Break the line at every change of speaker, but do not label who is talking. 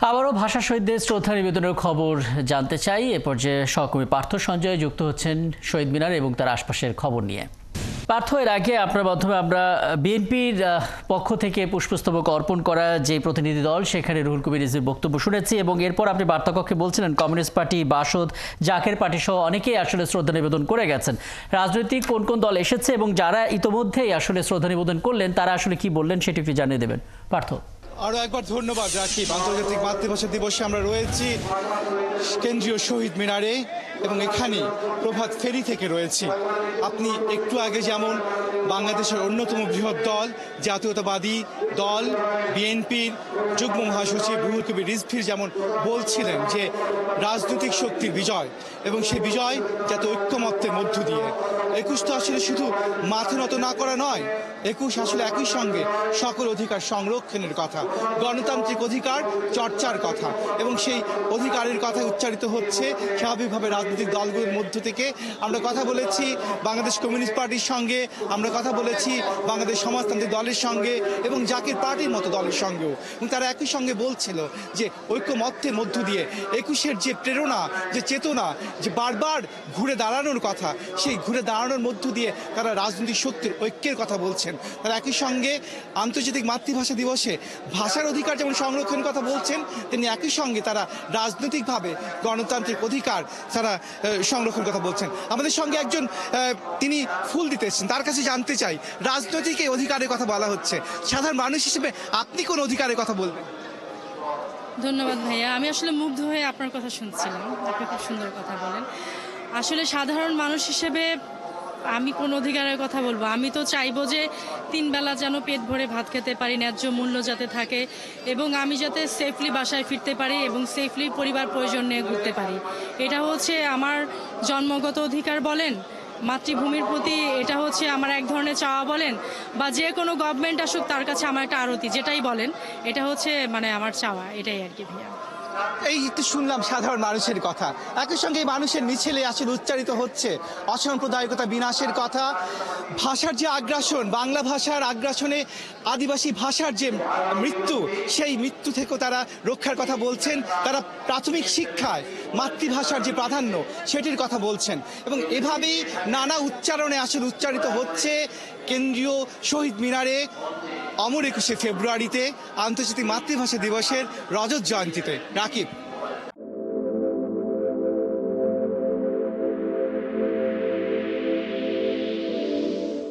আবারও ভাষা শহীদদের শ্রদ্ধা নিবেদনের খবর জানতে চাই। এ পর্যায়ে সহকর্মী পার্থ সঞ্জয় যুক্ত হচ্ছেন শহীদ মিনার এবং তার আশপাশের খবর নিয়ে। পার্থ, এর আগে আপনার মাধ্যমে আমরা বিএনপির পক্ষ থেকে পুষ্পস্তবক অর্পণ করা যে প্রতিনিধি দল, সেখানে রুহুল কবির রিজভীর বক্তব্য শুনেছি এবং এরপর আপনি বার্তাকক্ষে বলছিলেন communist party, Basad, Zaker party সহ অনেকেই আসলে শ্রদ্ধা নিবেদন করে গেছেন। রাজনৈতিক কোন কোন দল এসেছে এবং যারা ইতোমধ্যেই আসলে শ্রদ্ধা নিবেদন করলেন তারা আসলে কি বললেন সেটি একটু জানিয়ে দেবেন পার্থ।
আরও একবার ধন্যবাদ রাকিব। আন্তর্জাতিক মাতৃভাষা দিবসে আমরা রয়েছি কেন্দ্রীয় শহীদ মিনারে এবং এখানে প্রভাত ফেরি থেকে রয়েছি। আপনি একটু আগে যেমন বাংলাদেশের অন্যতম বৃহৎ দল জাতীয়তাবাদী দল বিএনপির যুগ্ম মহাসচিব রুহুল কবির রিজভীর যেমন বলছিলেন যে রাজনৈতিক শক্তির বিজয় এবং সেই বিজয় যাতে ঐক্যমত্যের মধ্য দিয়ে, ২১ তো আসলে শুধু মাথা নত না করা নয়, ২১ আসলে একই সঙ্গে সকল অধিকার সংরক্ষণের কথা, গণতান্ত্রিক অধিকার চর্চার কথা এবং সেই অধিকারের কথা উচ্চারিত হচ্ছে স্বাভাবিকভাবে রাজনৈতিক দলগুলোর মধ্য থেকে। আমরা কথা বলেছি বাংলাদেশ কমিউনিস্ট পার্টির সঙ্গে, আমরা কথা বলেছি বাংলাদেশ সমাজতান্ত্রিক দলের সঙ্গে এবং জাকের পার্টির মতো দলের সঙ্গেও, এবং তারা একই সঙ্গে বলছিল যে ঐক্যমত্যের মধ্য দিয়ে ২১-এর যে প্রেরণা, যে চেতনা, যে বারবার ঘুরে দাঁড়ানোর কথা, সেই ঘুরে দাঁড়ানোর মধ্য দিয়ে তারা রাজনৈতিক শক্তির ঐক্যের কথা বলছেন। তারা একই সঙ্গে আন্তর্জাতিক মাতৃভাষা দিবসে ভাষার অধিকার যেমন সংরক্ষণের কথা বলছেন, তেমনি একই সঙ্গে তারা রাজনৈতিকভাবে গণতান্ত্রিক অধিকার তারা সংরক্ষণের কথা বলছেন। আমাদের সঙ্গে একজন তিনি ফুল দিতে এসেছেন, তার কাছে জানতে চাই, রাজনৈতিক এই অধিকারের কথা বলা হচ্ছে, সাধারণ মানুষ হিসেবে আপনি কোন অধিকারের কথা বলবেন?
ধন্যবাদ ভাইয়া, আমি আসলে মুগ্ধ হয়ে আপনার কথা শুনছিলাম। আপনি খুব সুন্দর কথা বলেন। আসলে সাধারণ মানুষ হিসেবে আমি কোন অধিকারের কথা বলবো? আমি তো চাইবো যে ৩ বেলা যেন পেট ভরে ভাত খেতে পারি, ন্যায্য মূল্য যাতে থাকে এবং আমি যাতে সেফলি বাসায় ফিরতে পারি এবং সেফলি পরিবার প্রয়োজন নিয়ে ঘুরতে পারি। এটা হচ্ছে আমার জন্মগত অধিকার বলেন, মাতৃভূমির প্রতি এটা হচ্ছে আমার এক ধরনের চাওয়া বলেন, বা যে কোনো গভর্নমেন্ট আসুক তার কাছে আমার একটা আরতি, যেটাই বলেন, এটা হচ্ছে মানে আমার চাওয়া, এটাই আর কি ভাইয়া।
এই তো শুনলাম সাধারণ মানুষের কথা, একই সঙ্গে এই মানুষের মিছিলে আসলে উচ্চারিত হচ্ছে অসাম্প্রদায়িকতা বিনাশের কথা, ভাষার যে আগ্রাসন, বাংলা ভাষার আগ্রাসনে আদিবাসী ভাষার যে মৃত্যু, সেই মৃত্যু থেকেও তারা রক্ষার কথা বলছেন। তারা প্রাথমিক শিক্ষায় মাতৃভাষার যে প্রাধান্য সেটির কথা বলছেন এবং এভাবেই নানা উচ্চারণে আসলে উচ্চারিত হচ্ছে কেন্দ্রীয় শহীদ মিনারে অমর ২১শে ফেব্রুয়ারিতে আন্তর্জাতিক মাতৃভাষা দিবসের রজত জয়ন্তীতে। রাকিব।